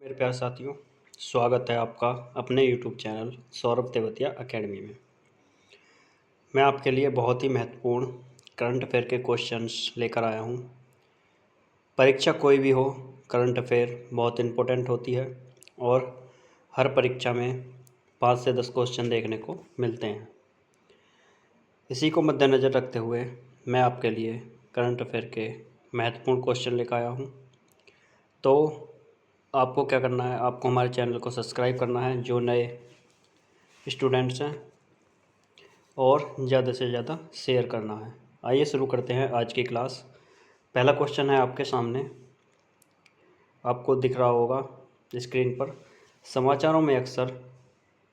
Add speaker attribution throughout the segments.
Speaker 1: मेरे प्यारे साथियों, स्वागत है आपका अपने YouTube channel Saurabh Tewatia academy में। मैं आपके लिए बहुत ही महत्वपूर्ण करंट अफेयर के क्वेश्चंस लेकर आया हूं। परीक्षा कोई भी हो, करंट अफेयर बहुत इम्पोर्टेंट होती है और हर परीक्षा में 5 से 10 क्वेश्चन देखने को मिलते हैं। इसी को मद्देनज़र रखते हुए मैं आपके लिए करंट अफेयर के महत्वपूर्ण क्वेश्चन लेकर आया हूँ। तो आपको क्या करना है, आपको हमारे चैनल को सब्सक्राइब करना है जो नए स्टूडेंट्स हैं, और ज़्यादा से ज़्यादा शेयर करना है। आइए शुरू करते हैं आज की क्लास। पहला क्वेश्चन है आपके सामने, आपको दिख रहा होगा स्क्रीन पर। समाचारों में अक्सर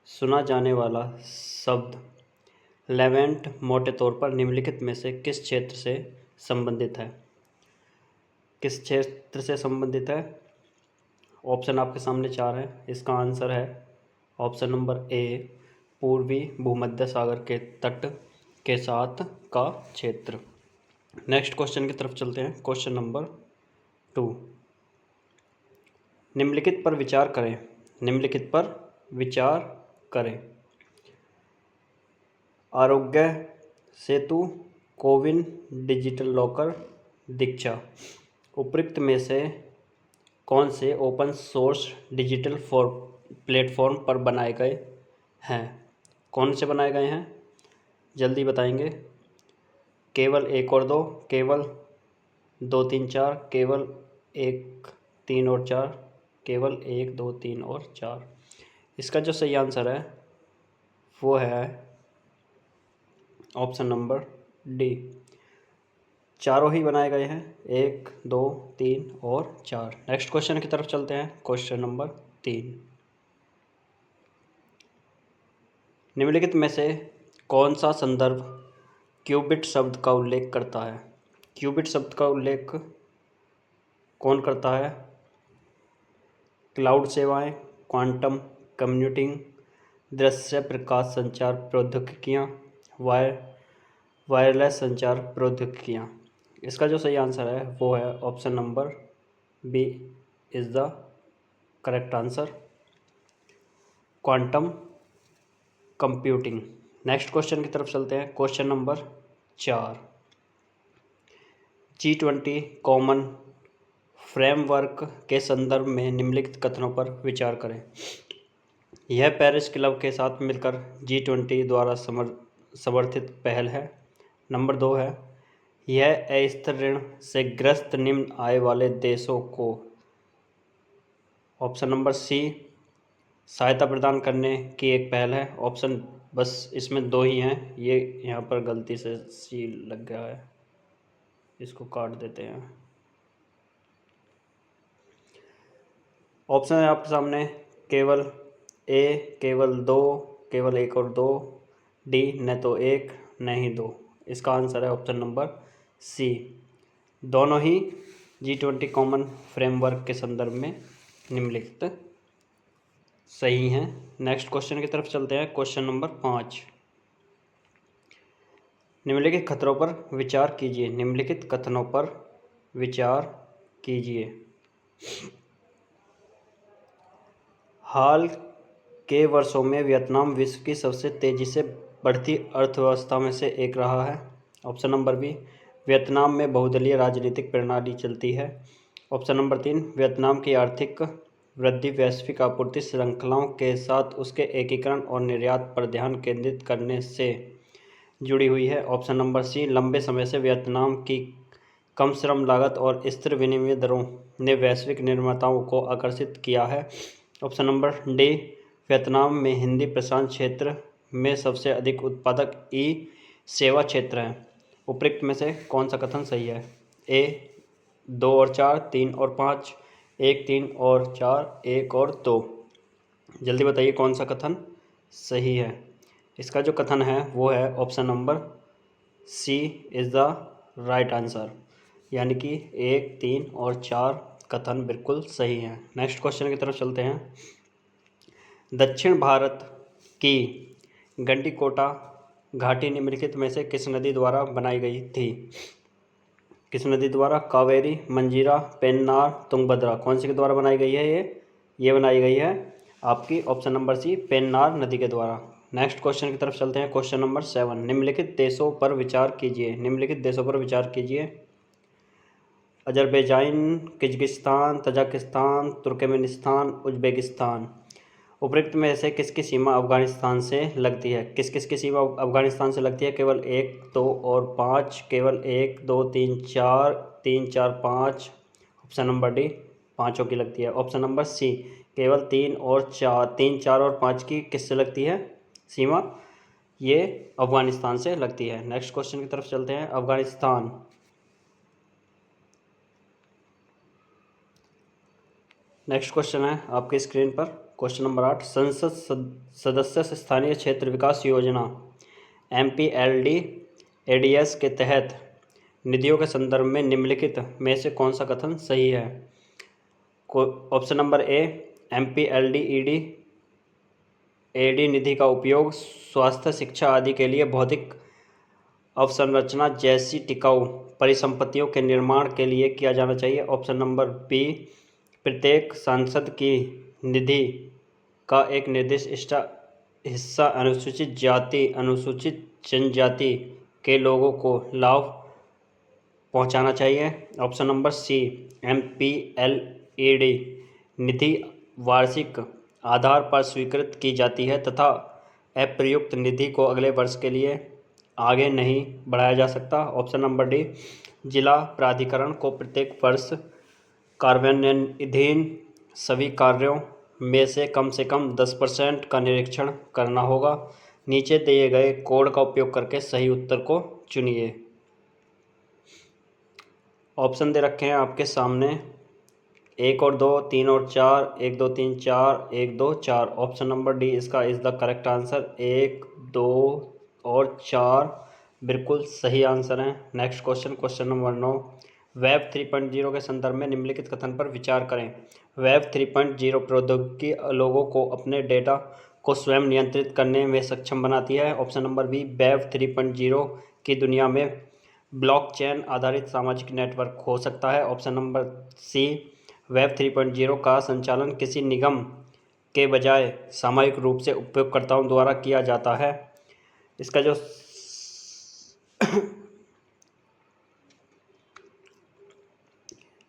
Speaker 1: सुना जाने वाला शब्द लेवेंट मोटे तौर पर निम्नलिखित में से किस क्षेत्र से संबंधित है? किस क्षेत्र से संबंधित है? ऑप्शन आपके सामने 4 है। इसका आंसर है ऑप्शन नंबर ए, पूर्वी भूमध्य सागर के तट के साथ का क्षेत्र। नेक्स्ट क्वेश्चन की तरफ चलते हैं। क्वेश्चन नंबर 2, निम्नलिखित पर विचार करें। निम्नलिखित पर विचार करें। आरोग्य सेतु, कोविन, डिजिटल लॉकर, दीक्षा। उपरोक्त में से कौन से ओपन सोर्स डिजिटल प्लेटफॉर्म पर बनाए गए हैं? कौन से बनाए गए हैं? जल्दी बताएंगे। केवल 1 और 2, केवल 2, 3, 4, केवल 1, 3 और 4, केवल 1, 2, 3 और 4। इसका जो सही आंसर है वो है ऑप्शन नंबर डी, चारों ही बनाए गए हैं, 1, 2, 3 और 4। नेक्स्ट क्वेश्चन की तरफ चलते हैं। क्वेश्चन नंबर 3, निम्नलिखित में से कौन सा संदर्भ क्यूबिट शब्द का उल्लेख करता है? क्यूबिट शब्द का उल्लेख कौन करता है? क्लाउड सेवाएं, क्वांटम कंप्यूटिंग, दृश्य प्रकाश संचार प्रौद्योगिकियाँ, वायरलेस संचार प्रौद्योगिकियाँ। इसका जो सही आंसर है वो है option number B is the correct answer, quantum computing. Next question की तरफ चलते हैं। Question number 4, G20 common framework के संदर्भ में निम्नलिखित कथनों पर विचार करें। यह पेरिस क्लब के साथ मिलकर G20 द्वारा समर्थित पहल है। नंबर 2 है, यह अस्थिर ऋण से ग्रस्त निम्न आय वाले देशों को, ऑप्शन नंबर सी, सहायता प्रदान करने की एक पहल है। ऑप्शन बस इसमें 2 ही हैं, ये यहाँ पर गलती से सी लग गया है, इसको काट देते हैं। ऑप्शन है आपके सामने केवल ए, केवल 2, केवल 1 और 2, डी न तो 1 न ही 2। इसका आंसर है ऑप्शन नंबर सी, दोनों ही G20 कॉमन फ्रेमवर्क के संदर्भ में निम्नलिखित सही हैं। नेक्स्ट क्वेश्चन की तरफ चलते हैं। क्वेश्चन नंबर 5, निम्नलिखित खतरों पर विचार कीजिए। निम्नलिखित कथनों पर विचार कीजिए। हाल के वर्षों में वियतनाम विश्व की सबसे तेज़ी से बढ़ती अर्थव्यवस्था में से एक रहा है। ऑप्शन नंबर बी, वियतनाम में बहुदलीय राजनीतिक प्रणाली चलती है। ऑप्शन नंबर 3, वियतनाम की आर्थिक वृद्धि वैश्विक आपूर्ति श्रृंखलाओं के साथ उसके एकीकरण और निर्यात पर ध्यान केंद्रित करने से जुड़ी हुई है। ऑप्शन नंबर सी, लंबे समय से वियतनाम की कम श्रम लागत और स्थिर विनिमय दरों ने वैश्विक निर्माताओं को आकर्षित किया है। ऑप्शन नंबर डी, वियतनाम में हिंदी प्रशांत क्षेत्र में सबसे अधिक उत्पादक ई सेवा क्षेत्र है। उपरोक्त में से कौन सा कथन सही है? ए 2 और 4, 3 और 5, 1, 3 और 4, 1 और 2। जल्दी बताइए कौन सा कथन सही है। इसका जो कथन है वो है option number C is the right answer, यानी कि 1, 3 और 4 कथन बिल्कुल सही हैं। नेक्स्ट क्वेश्चन की तरफ चलते हैं। दक्षिण भारत की गंडीकोटा घाटी निम्नलिखित में से किस नदी द्वारा बनाई गई थी? किस नदी द्वारा? कावेरी, मंजीरा, पेन्नार, तुंगभद्रा। कौन सी के द्वारा बनाई गई है ये? ये बनाई गई है आपकी ऑप्शन नंबर सी, पेन्नार नदी के द्वारा। नेक्स्ट क्वेश्चन की तरफ चलते हैं। क्वेश्चन नंबर 7, निम्नलिखित देशों पर विचार कीजिए। निम्नलिखित देशों पर विचार कीजिए। Azerbaijan, Kyrgyzstan, Tajikistan, Turkmenistan, Uzbekistan. उपरोक्त में से किसकी सीमा अफगानिस्तान से लगती है? किस किस की सीमा अफगानिस्तान से लगती है? केवल 1, 2 और 5, केवल 1, 2, 3, 4, 3, 4, 5। ऑप्शन नंबर डी, पाँचों की लगती है। ऑप्शन नंबर सी, केवल 3 और 4, 3, 4 और 5 की किससे लगती है सीमा? ये अफगानिस्तान से लगती है। नेक्स्ट क्वेश्चन की तरफ चलते हैं। अफगानिस्तान। नेक्स्ट क्वेश्चन है आपकी स्क्रीन पर। क्वेश्चन नंबर 8, संसद सदस्य स्थानीय क्षेत्र विकास योजना MPLD ADS के तहत निधियों के संदर्भ में निम्नलिखित में से कौन सा कथन सही है? ऑप्शन नंबर ए, MPLD AD निधि का उपयोग स्वास्थ्य, शिक्षा आदि के लिए भौतिक अवसंरचना जैसी टिकाऊ परिसंपत्तियों के निर्माण के लिए किया जाना चाहिए। ऑप्शन नंबर बी, प्रत्येक सांसद की निधि का एक निर्दिष्ट हिस्सा अनुसूचित जाति, अनुसूचित जनजाति के लोगों को लाभ पहुंचाना चाहिए। ऑप्शन नंबर सी, MPLAD निधि वार्षिक आधार पर स्वीकृत की जाती है तथा अप्रयुक्त निधि को अगले वर्ष के लिए आगे नहीं बढ़ाया जा सकता। ऑप्शन नंबर डी, जिला प्राधिकरण को प्रत्येक वर्ष कार्यान्वयनाधीन सभी कार्यों में से कम 10% का निरीक्षण करना होगा। नीचे दिए गए कोड का उपयोग करके सही उत्तर को चुनिए। ऑप्शन दे रखे हैं आपके सामने 1 और 2, 3 और 4, 1, 2, 3, 4, 1, 2, 4। ऑप्शन नंबर डी इसका इज द करेक्ट आंसर। 1, 2 और 4 बिल्कुल सही आंसर हैं। Next question, question number 9, web 3.0 के संदर्भ में निम्नलिखित कथन पर विचार करें। वेब 3.0 प्रौद्योगिकी लोगों को अपने डेटा को स्वयं नियंत्रित करने में सक्षम बनाती है। ऑप्शन नंबर बी, वेब 3.0 की दुनिया में ब्लॉकचेन आधारित सामाजिक नेटवर्क हो सकता है। ऑप्शन नंबर सी, वेब 3.0 का संचालन किसी निगम के बजाय सामूहिक रूप से उपयोगकर्ताओं द्वारा किया जाता है। इसका जो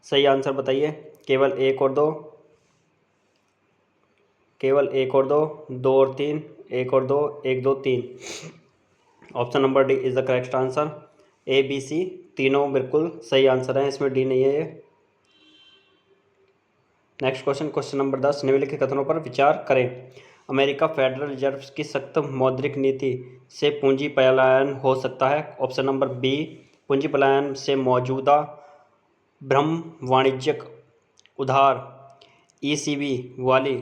Speaker 1: सही आंसर बताइए। केवल 1 और 2, केवल 1 और 2, 2 और 3, 1 और 2, 1, 2, 3। Option number D is the correct answer. A, B, C तीनों बिल्कुल सही आंसर है, इसमें डी नहीं है ये। नेक्स्ट क्वेश्चन, क्वेश्चन नंबर 10, निम्नलिखित कथनों पर विचार करें। अमेरिका फेडरल रिजर्व की सख्त मौद्रिक नीति से पूंजी पलायन हो सकता है। ऑप्शन नंबर बी, पूंजी पलायन से मौजूदा भ्रम वाणिज्यिक उधार ECB वाली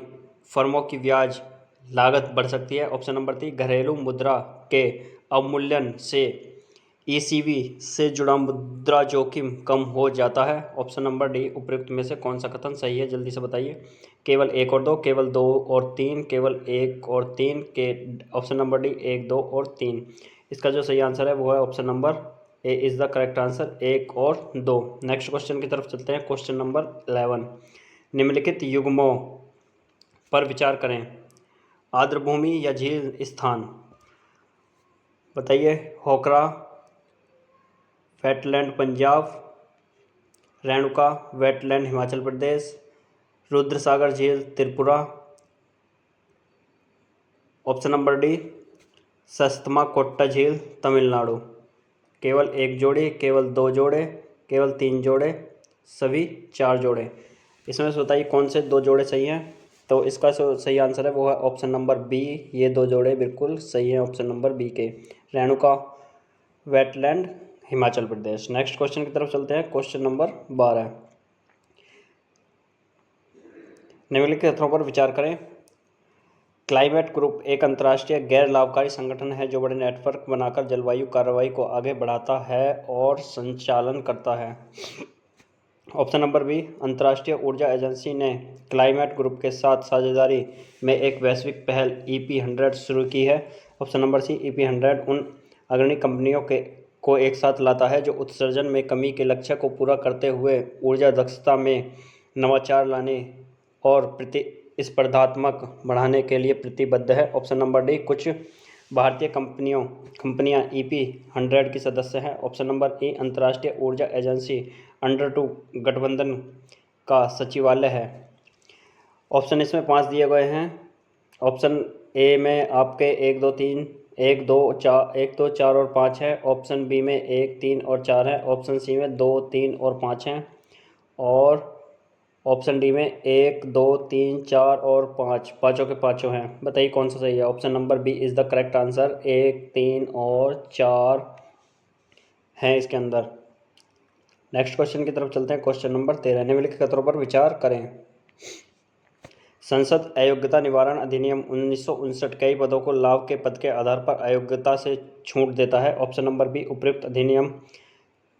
Speaker 1: फर्मों की ब्याज लागत बढ़ सकती है। ऑप्शन नंबर 3, घरेलू मुद्रा के अवमूल्यन से ECB से जुड़ा मुद्रा जोखिम कम हो जाता है। ऑप्शन नंबर डी, उपयुक्त में से कौन सा कथन सही है? जल्दी से बताइए। केवल 1 और 2, केवल 2 और 3, केवल 1 और 3 के। ऑप्शन नंबर डी 1, 2 और 3। इसका जो सही आंसर है वो है option number A is the correct answer, 1 और 2। नेक्स्ट क्वेश्चन की तरफ चलते हैं। क्वेश्चन नंबर 11, निम्नलिखित युग्मों पर विचार करें। आर्द्रभूमि या झील स्थान बताइए। होकरा वेटलैंड पंजाब, रेणुका वेटलैंड हिमाचल प्रदेश, रुद्रसागर झील त्रिपुरा। ऑप्शन नंबर डी, सस्तमा कोट्टा झील तमिलनाडु। केवल 1 जोड़े, केवल 2 जोड़े, केवल 3 जोड़े, सभी 4 जोड़े। इसमें से बताइए कौन से 2 जोड़े सही हैं? तो इसका जो सही आंसर है वो है ऑप्शन नंबर बी, ये 2 जोड़े बिल्कुल सही हैं ऑप्शन नंबर बी के, Renuka wetland Himachal Pradesh. Next question की तरफ चलते हैं। क्वेश्चन नंबर 12, निम्नलिखित कथनों पर विचार करें। क्लाइमेट ग्रुप एक अंतर्राष्ट्रीय गैर लाभकारी संगठन है जो बड़े नेटवर्क बनाकर जलवायु कार्रवाई को आगे बढ़ाता है और संचालन करता है। ऑप्शन नंबर बी, अंतर्राष्ट्रीय ऊर्जा एजेंसी ने क्लाइमेट ग्रुप के साथ साझेदारी में एक वैश्विक पहल EP100 शुरू की है। ऑप्शन नंबर सी, EP100 उन अग्रणी कंपनियों को एक साथ लाता है जो उत्सर्जन में कमी के लक्ष्य को पूरा करते हुए ऊर्जा दक्षता में नवाचार लाने और प्रतिस्पर्धात्मक बढ़ाने के लिए प्रतिबद्ध है? ऑप्शन नंबर डी, कुछ भारतीय कंपनियां EP100 की सदस्य हैं। ऑप्शन नंबर ए, अंतर्राष्ट्रीय ऊर्जा एजेंसी अंडर 2 गठबंधन का सचिवालय है। ऑप्शन इसमें 5 दिए गए हैं। ऑप्शन ए में आपके 1, 2, 3, 1, 2, 4 और 5 है। ऑप्शन बी में 1, 3 और 4 है। ऑप्शन सी में 2, 3 और 5 हैं। और ऑप्शन डी में 1, 2, 3, 4 और 5, पाँचों के पाँचों हैं। बताइए कौन सा सही है? Option number B is the correct answer. 1, 3 और 4 हैं इसके अंदर। नेक्स्ट क्वेश्चन की तरफ चलते हैं। क्वेश्चन नंबर 13, निम्नलिखित कथनों पर विचार करें। संसद अयोग्यता निवारण अधिनियम 1959 कई पदों को लाभ के पद के आधार पर अयोग्यता से छूट देता है। ऑप्शन नंबर बी, उपयुक्त अधिनियम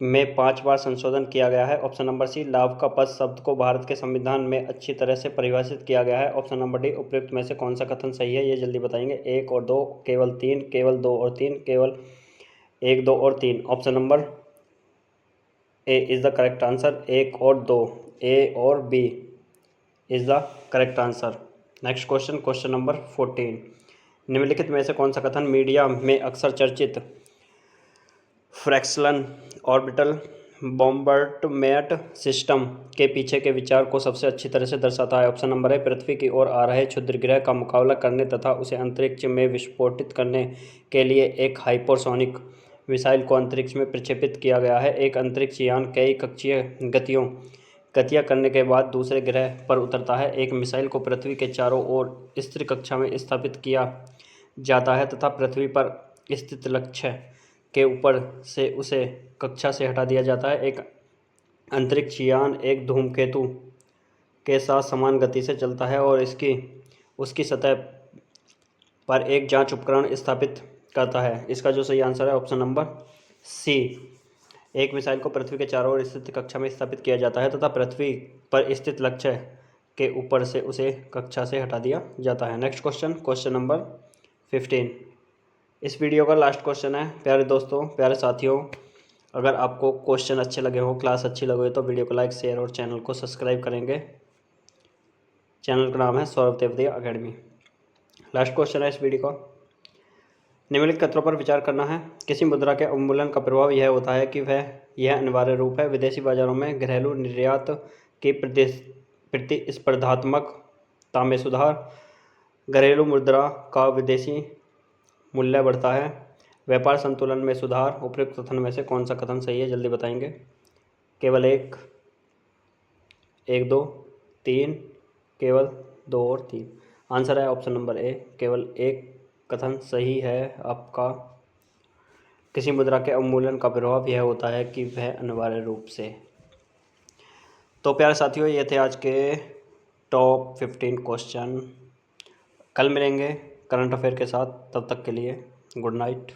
Speaker 1: में 5 बार संशोधन किया गया है। ऑप्शन नंबर सी, लाभ का पद शब्द को भारत के संविधान में अच्छी तरह से परिभाषित किया गया है। ऑप्शन नंबर डी, उपयुक्त में से कौन सा कथन सही है? ये जल्दी बताएंगे। 1 और 2, केवल 3, केवल 2 और 3, केवल 1, 2 और 3। Option number A is the correct answer. 1 और 2, ए और B is the correct answer. Next question, question number 14, निम्नलिखित में से कौन सा कथन मीडिया में अक्सर चर्चित फ्रैक्शनल ऑर्बिटल बॉम्बर्डमेंट सिस्टम के पीछे के विचार को सबसे अच्छी तरह से दर्शाता है? ऑप्शन नंबर है, पृथ्वी की ओर आ रहे क्षुद्रग्रह का मुकाबला करने तथा उसे अंतरिक्ष में विस्फोटित करने के लिए एक हाइपरसोनिक मिसाइल को अंतरिक्ष में प्रक्षेपित किया गया है। एक अंतरिक्ष यान कई कक्षीय गतियाँ करने के बाद दूसरे ग्रह पर उतरता है। एक मिसाइल को पृथ्वी के चारों ओर स्थिर कक्षा में स्थापित किया जाता है तथा पृथ्वी पर स्थित लक्ष्य के ऊपर से उसे कक्षा से हटा दिया जाता है। एक अंतरिक्ष यान एक धूमकेतु के साथ समान गति से चलता है और उसकी सतह पर एक जांच उपकरण स्थापित करता है। इसका जो सही आंसर है ऑप्शन नंबर सी। एक मिसाइल को पृथ्वी के चारों ओर स्थित कक्षा में स्थापित किया जाता है तथा पृथ्वी पर स्थित लक्ष्य के ऊपर से उसे कक्षा से हटा दिया जाता है। नेक्स्ट क्वेश्चन, क्वेश्चन नंबर 15 इस वीडियो का लास्ट क्वेश्चन है। प्यारे दोस्तों, प्यारे साथियों, अगर आपको क्वेश्चन अच्छे लगे हो, क्लास अच्छी लगे तो वीडियो को लाइक, शेयर और चैनल को सब्सक्राइब करेंगे। चैनल का नाम है Saurabh Tewatia academy. Last question है इस वीडियो का। निम्नलिखित कथनों पर विचार करना है। किसी मुद्रा के अवमूल्यन का प्रभाव यह होता है कि यह अनिवार्य रूप है विदेशी बाजारों में घरेलू निर्यात की प्रतिस्पर्धात्मकता में सुधार, घरेलू मुद्रा का विदेशी मूल्य बढ़ता है, व्यापार संतुलन में सुधार। उपयुक्त कथन में से कौन सा कथन सही है? जल्दी बताएंगे। केवल 1, 2, 3, केवल 2 और 3। आंसर है ऑप्शन नंबर ए, केवल 1 कथन सही है आपका। किसी मुद्रा के अवमूल्यन का प्रभाव यह होता है कि वह अनिवार्य रूप से। तो प्यारे साथियों, ये थे आज के टॉप 15 क्वेश्चन। कल मिलेंगे करंट अफेयर के साथ। तब तक के लिए गुड नाइट।